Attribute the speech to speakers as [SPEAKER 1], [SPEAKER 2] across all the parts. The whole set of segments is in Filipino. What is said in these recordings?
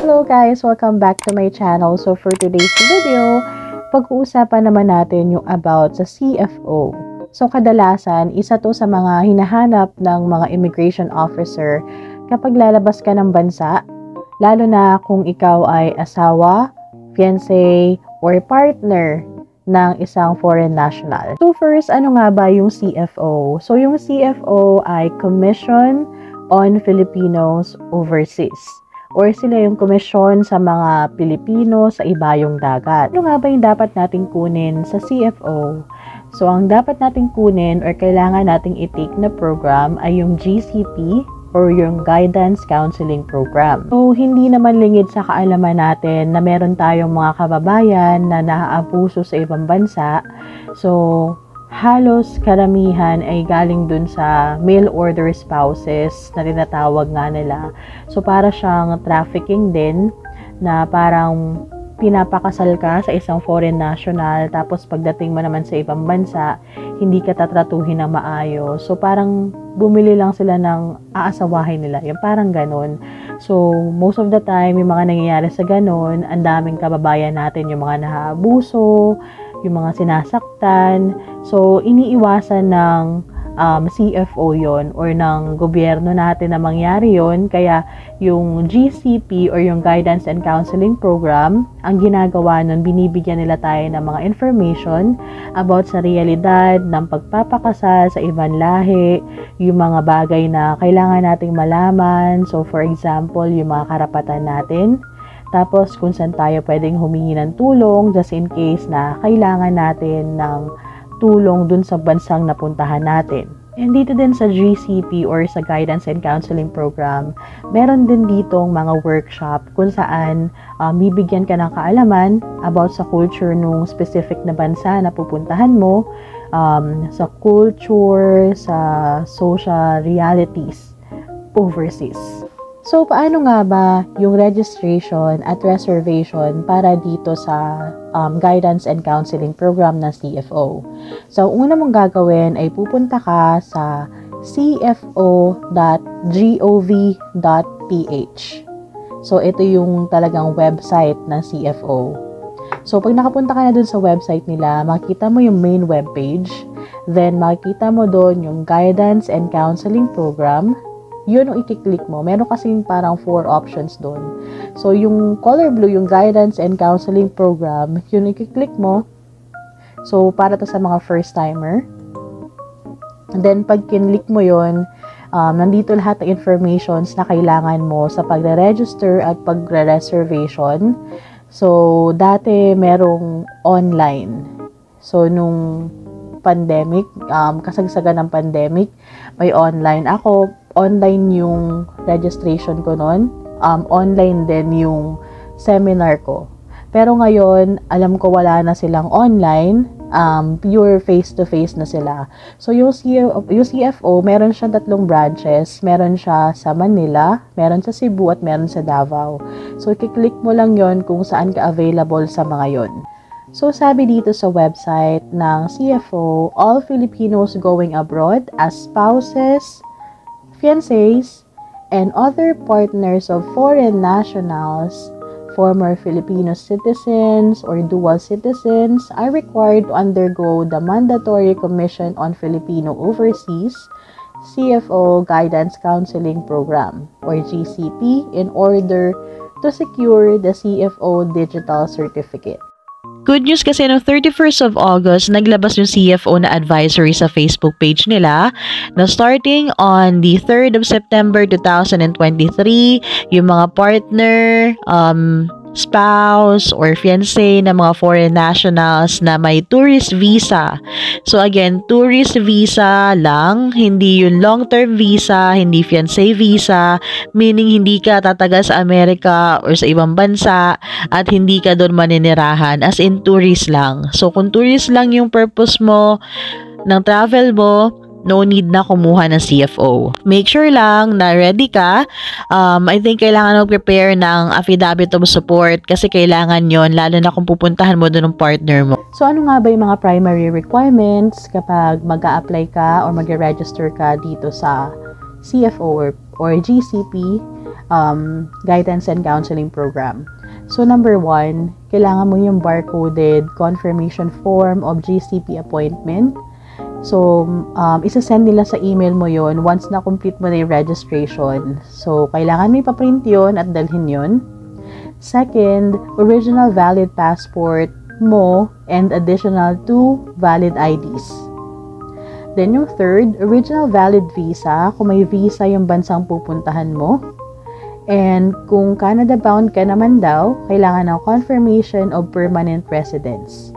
[SPEAKER 1] Hello guys! Welcome back to my channel. So for today's video, pag-uusapan naman natin yung about sa CFO. So kadalasan, isa to sa mga hinahanap ng mga immigration officer kapag lalabas ka ng bansa, lalo na kung ikaw ay asawa, fiancé, or partner ng isang foreign national. So first, ano nga ba yung CFO? So yung CFO ay Commission on Filipinos Overseas, or sila yung komisyon sa mga Pilipino sa ibayong dagat. Ano nga ba yung dapat nating kunin sa CFO? So, ang dapat nating kunin or kailangan nating i-take na program ay yung GCP or yung Guidance Counseling Program. So, hindi naman lingid sa kaalaman natin na meron tayong mga kababayan na naaabuso sa ibang bansa. So, halos karamihan ay galing dun sa mail order spouses na tinatawag nga nila. So, para siyang trafficking din na parang pinapakasal ka sa isang foreign national tapos pagdating mo naman sa ibang bansa, hindi ka tatratuhin ng maayos. So, parang bumili lang sila ng aasawahin nila. Yung parang ganun. So, most of the time, yung mga nangyayari sa ganun, ang daming kababayan natin yung mga naabuso, yung mga sinasaktan. So, iniiwasan ng CFO yon or ng gobyerno natin na mangyari yon. Kaya, yung GCP or yung Guidance and Counseling Program, ang ginagawa nun, binibigyan nila tayo ng mga information about sa realidad ng pagpapakasal sa ibang lahi, yung mga bagay na kailangan nating malaman. So, for example, yung mga karapatan natin. Tapos, kung saan tayo pwedeng humingi ng tulong just in case na kailangan natin ng tulong dun sa bansang napuntahan natin. And dito din sa GCP or sa Guidance and Counseling Program, meron din ditong mga workshop kung saan bibigyan ka ng kaalaman about sa culture nung specific na bansa na pupuntahan mo, sa culture, sa social realities overseas. So, paano nga ba yung registration at reservation para dito sa Guidance and Counseling Program ng CFO? So, una mong gagawin ay pupunta ka sa cfo.gov.ph. So, ito yung talagang website ng CFO. So, pag nakapunta ka na dun sa website nila, makikita mo yung main webpage. Then, makikita mo dun yung Guidance and Counseling Program. Yun ang i-click mo. Meron kasing parang 4 options doon. So, yung color blue, yung Guidance and Counseling Program, yun i-click mo. So, para to sa mga first-timer. And then, pag kinlik mo yun, nandito lahat ng informations na kailangan mo sa pagre-register at pagre-reservation. So, dati merong online. So, nung pandemic, kasagsagan ng pandemic, may online. Ako, online yung registration ko noon. Online din yung seminar ko. Pero ngayon, alam ko wala na silang online. Pure face-to-face na sila. So, yung CFO, meron siya 3 branches. Meron siya sa Manila, meron sa Cebu, at meron sa Davao. So, i-click mo lang yon kung saan ka available sa mga yon. So, sabi dito sa website ng CFO, all Filipinos going abroad as spouses, fiancés, and other partners of foreign nationals, former Filipino citizens, or dual citizens are required to undergo the mandatory Commission on Filipino Overseas CFO Guidance Counseling Program, or GCP, in order to secure the CFO Digital Certificate.
[SPEAKER 2] Good news kasi no 31st of August, naglabas yung CFO na advisory sa Facebook page nila na starting on the 3rd of September 2023, yung mga partner, spouse or fiancé na mga foreign nationals na may tourist visa. So again, tourist visa lang, hindi yung long-term visa, hindi fiancé visa, meaning hindi ka tatagal sa Amerika or sa ibang bansa at hindi ka doon maninirahan, as in tourist lang. So kung tourist lang yung purpose mo ng travel mo, no need na kumuha ng CFO. Make sure lang na ready ka. I think kailangan mag-prepare ng affidavit of support kasi kailangan yon lalo na kung pupuntahan mo doon ng partner mo.
[SPEAKER 1] So ano nga ba yung mga primary requirements kapag mag-a-apply ka or mag-register ka dito sa CFO or GCP Guidance and Counseling Program? So number 1, kailangan mo yung barcoded confirmation form of GCP appointment. So, isa-send nila sa email mo yon once na complete mo na yung registration. So, kailangan mo ipaprint yun at dalhin yun. Second, original valid passport mo and additional 2 valid IDs. Then yung third, original valid visa, kung may visa yung bansang pupuntahan mo. And kung Canada bound ka naman daw, kailangan ng confirmation of permanent residence.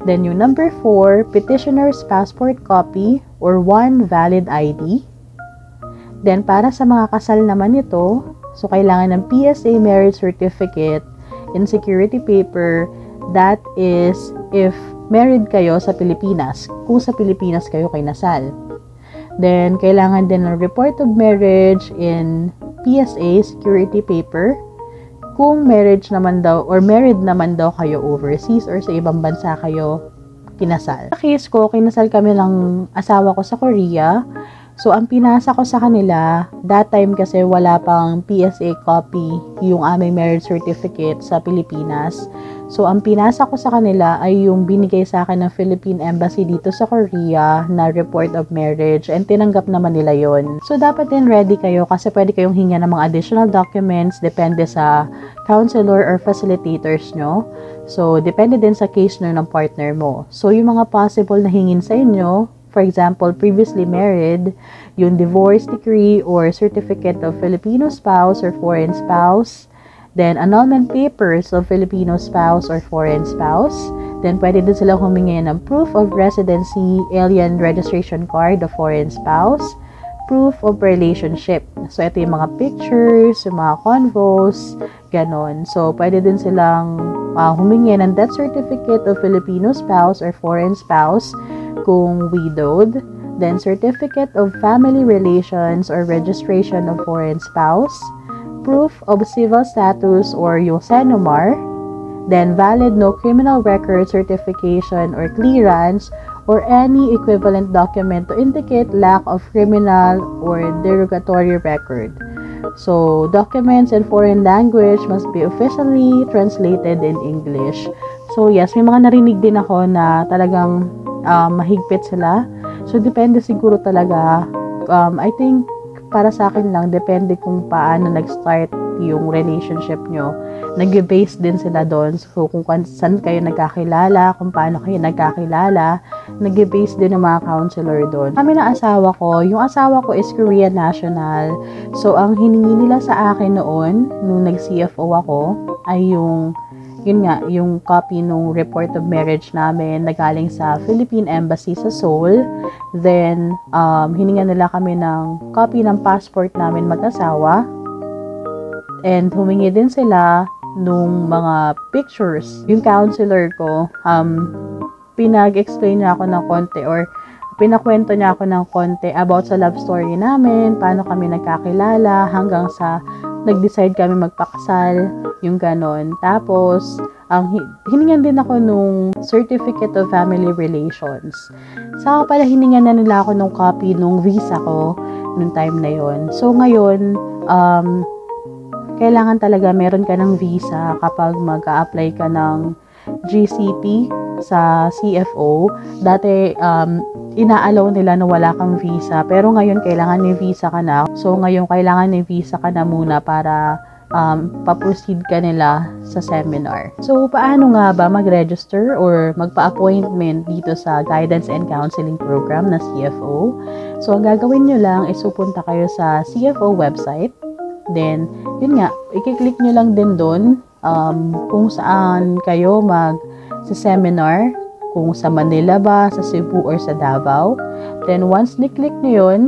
[SPEAKER 1] Then yung number 4, petitioner's passport copy or 1 valid ID. Then para sa mga kasal naman ito, so kailangan ng PSA marriage certificate and security paper, that is if married kayo sa Pilipinas, kung sa Pilipinas kayo kinasal. Then kailangan din ng report of marriage in PSA security paper kung marriage naman daw or married naman daw kayo overseas or sa ibang bansa kayo kinasal. Sa case ko, kinasal kami ng asawa ko sa Korea. So, ang pinasa ko sa kanila, that time kasi wala pang PSA copy yung aming marriage certificate sa Pilipinas. So, ang pinasa ko sa kanila ay yung binigay sa akin ng Philippine Embassy dito sa Korea na report of marriage and tinanggap naman nila yon. So, dapat din ready kayo kasi pwede kayong hinga ng mga additional documents depende sa counselor or facilitators nyo. So, depende din sa case ng partner mo. So, yung mga possible na hingin sa inyo, for example, previously married, yung divorce decree or certificate of Filipino spouse or foreign spouse, then annulment papers of Filipino spouse or foreign spouse, then pwede din sila humingi ng proof of residency, alien registration card of foreign spouse, proof of relationship. So, ito yung mga pictures, yung mga convos, ganon. So, pwede din silang humingi ng death certificate of Filipino spouse or foreign spouse kung widowed, then certificate of family relations or registration of foreign spouse, proof of civil status or yung SENOMAR, then valid no criminal record certification or clearance or any equivalent document to indicate lack of criminal or derogatory record. So, documents in foreign language must be officially translated in English. So, yes, may mga narinig din ako na talagang mahigpit sila. So, depende siguro talaga. I think, para sa akin lang, depende kung paano nag-start yung relationship nyo. Nag-base din sila doon. So, kung saan kayo nagkakilala, kung paano kayo nagkakilala, nag-base din ng mga counselor doon. Kami ng asawa ko, yung asawa ko is Korean national. So, ang hiningi nila sa akin noon, nung nag-CFO ako, ay yung copy nung report of marriage namin na galing sa Philippine Embassy sa Seoul. Then, hiningan nila kami ng copy ng passport namin mag-asawa. And humingi din sila nung mga pictures. Yung counselor ko, pinag-explain niya ako ng konti or pinakwento niya ako ng konti about sa love story namin, paano kami nagkakilala, hanggang sa nag-decide kami magpakasal, yung ganon. Tapos, hiningan din ako nung certificate of family relations. Saka pala hiningan na nila ako nung copy nung visa ko nung time na yon. So, ngayon, kailangan talaga meron ka ng visa kapag mag-a-apply ka ng GCP sa CFO. Dati, inaalaw nila na wala kang visa. Pero ngayon, kailangan may visa ka na. So, ngayon, kailangan may visa ka na muna para pa-proceed ka nila sa seminar. So, paano nga ba mag-register or magpa-appointment dito sa Guidance and Counseling Program na CFO? So, ang gagawin nyo lang is pupunta kayo sa CFO website. Then, yun nga, i-click nyo lang din doon kung saan kayo sa seminar, kung sa Manila ba, sa Cebu, or sa Davao. Then, once ni-click nyo yun,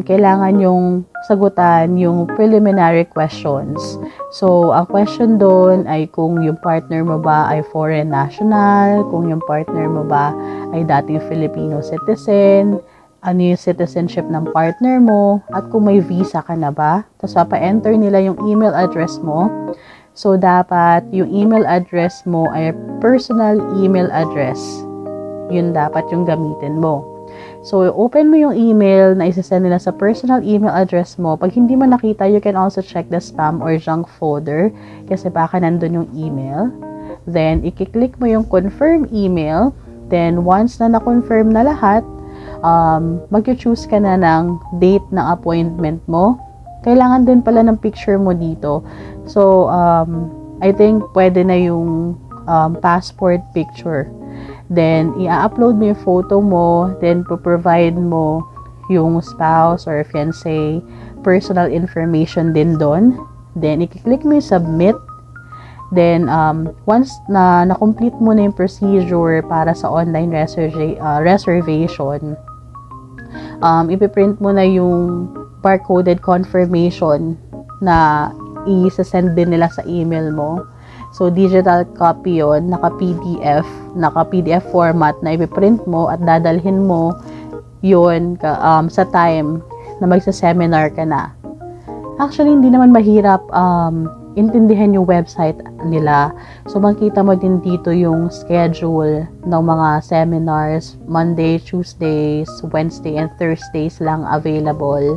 [SPEAKER 1] kailangan yung sagutan yung preliminary questions. So, ang question doon ay kung yung partner mo ba ay foreign national, kung yung partner mo ba ay dating Filipino citizen, ano yung citizenship ng partner mo, at kung may visa ka na ba. Tapos papa-enter nila yung email address mo. So, dapat yung email address mo ay personal email address. Yun dapat yung gamitin mo. So, open mo yung email na isasend nila sa personal email address mo. Pag hindi mo nakita, you can also check the spam or junk folder kasi baka nandun yung email. Then, i-click mo yung confirm email. Then, once na na-confirm na lahat, mag-choose ka na ng date ng appointment mo. Kailangan din pala ng picture mo dito. So, I think pwede na yung passport picture. Then, i-upload mo yung photo mo. Then, provide mo yung spouse or fiancé personal information din doon. Then, i-click mo yung submit. Then, once na na-complete mo na yung procedure para sa online reservation, ipiprint mo na yung barcoded confirmation na i-send din nila sa email mo. So, digital copy yun, naka-PDF format na ipiprint mo at dadalhin mo yun sa time na magsa-seminar ka na. Actually, hindi naman mahirap intindihan yung website nila. So, makita mo din dito yung schedule ng mga seminars. Monday, Tuesdays, Wednesday, and Thursdays lang available.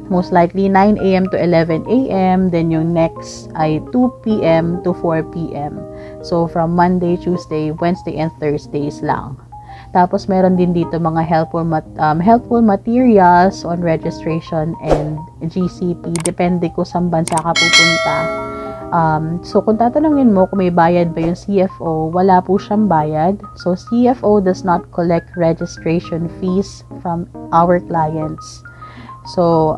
[SPEAKER 1] Most likely 9 a.m. to 11 a.m. Then yung next ay 2 p.m. to 4 p.m. So, from Monday, Tuesday, Wednesday, and Thursdays lang. Tapos, meron din dito mga helpful materials on registration and GCP. Depende kung saan bansa ka pupunta. So, kung tatanungin mo kung may bayad ba yung CFO, wala po siyang bayad. So, CFO does not collect registration fees from our clients. So,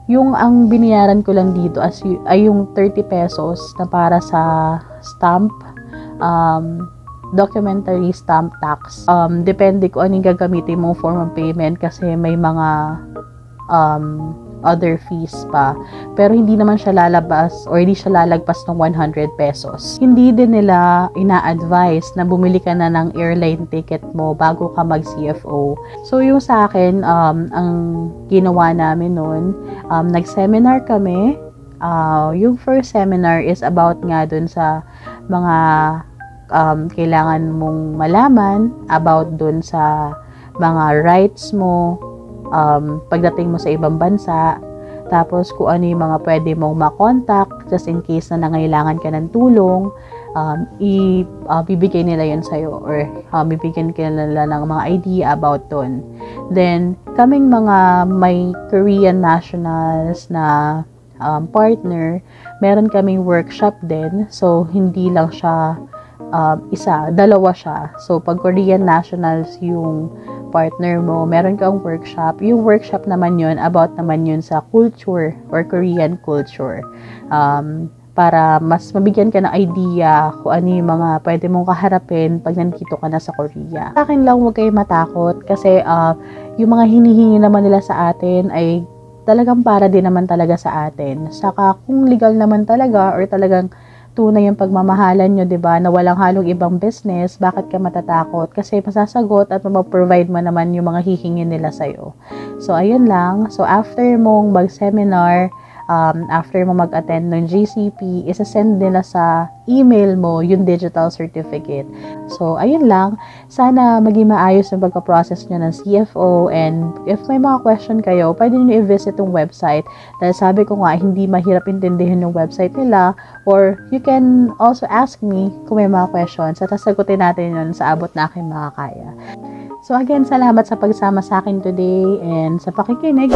[SPEAKER 1] yung ang binayaran ko lang dito ay yung 30 pesos na para sa stamp, documentary stamp tax. Depende kung anong gagamitin mong form of payment kasi may mga other fees pa. Pero hindi naman siya lalabas or hindi siya lalagpas ng 100 pesos. Hindi din nila ina-advise na bumili ka na ng airline ticket mo bago ka mag-CFO. So, yung sa akin, ang ginawa namin noon, nag-seminar kami. Yung first seminar is about nga dun sa mga kailangan mong malaman about dun sa mga rights mo pagdating mo sa ibang bansa, tapos kung ano yung mga pwede mong makontak just in case na nangailangan ka ng tulong, bibigay nila yun sa'yo or bibigyan ka nila ng mga idea about dun. Then, kaming mga may Korean nationals na partner, meron kaming workshop din. So, hindi lang siya dalawa siya. So, pag Korean nationals yung partner mo, meron kang workshop. Yung workshop naman yun, about naman yun sa culture or Korean culture. Para mas mabigyan ka ng idea kung ano yung mga pwede mong kaharapin pag nandito ka na sa Korea. Sa akin lang, huwag kayo matakot kasi yung mga hinihingi naman nila sa atin ay talagang para din naman talaga sa atin. Saka kung legal naman talaga or talagang tunay yung pagmamahalan nyo, diba, na walang halong ibang business, bakit ka matatakot? Kasi masasagot at maprovide mo naman yung mga hihingin nila sa'yo. So, ayun lang. So, after mong mag-seminar, after mo mag-attend ng GCP, isa-send nila sa email mo yung digital certificate. So, ayun lang. Sana maging maayos yung pagka-process nyo ng CFO, and if may mga question kayo, pwede nyo i-visit yung website. Dahil sabi ko nga, hindi mahirap intindihin yung website nila, or you can also ask me kung may mga questions at sasagutin natin yun sa abot na aking makakaya. So, again, salamat sa pagsama sa akin today and sa pakikinig.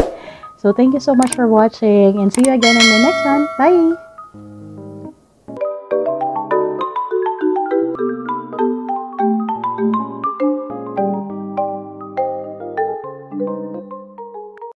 [SPEAKER 1] So, thank you so much for watching and see you again in the next one. Bye!